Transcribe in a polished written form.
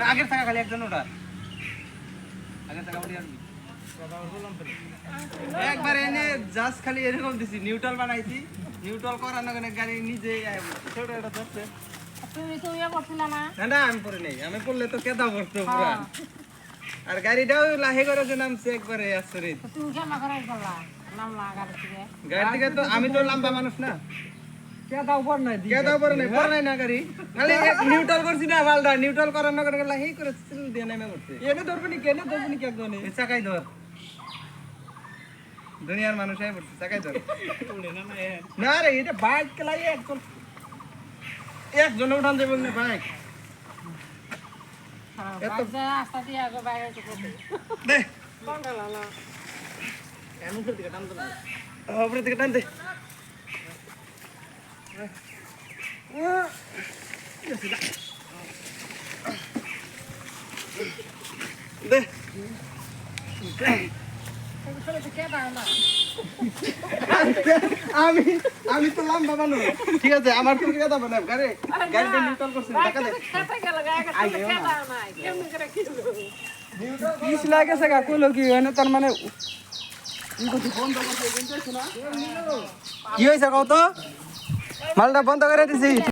আগের টাকা খালি একজন ওটা আগের টাকা ওটি আনবি একবার এনে জাস্ট খালি এরকম দিছি নিউট্রাল বানাইছি নিউট্রাল করার নাকি গাড়ি নিজে ছোট এটা ধরছে তুমি তো ইয়া করছিলা না না না আমি পরে নেই আমি পড়লে তো কেদা পড়তো পুরা আর গাড়িটাও লাহে করে যে নামছে একবারে আসরে তুমি কেমন করে গেলা নামলা গাড়ি থেকে গাড়ি থেকে তো আমি তো লম্বা মানুষ না কেদা উপর নাই কেদা পরে নাই না গাড়ি খালি নিউট্রাল করছি না মালটা নিউট্রাল করার নাকি লাহে করে সিল দিয়ে নেমে করতে এনে ধরবনি কি একজনে চাকাই ধর দুনিয়ার মানুষ আই পড়ছে চাকাই ধর না রে এটা বাইক চালাই একজন উঠান দেবেন না বাইক বাজে রাস্তা দিয়ে আগে বাইরে চলে দে কোনটা না এমন করে দিকে টান দে উপরে দিকে টান দে দে আমি তো লম্বা বানো ঠিক আছে আমার তো কেদা বানাব গাড়ি গাড়িটা নিউট্রাল করছিস টাকা দে খেতে গেল গায়ে খেতে নাই কেমন করে কি পিছ লাগেছে গা কইলো কি এনে তার মানে কি হয়েছে কত মালটা বন্ধ করে দিছি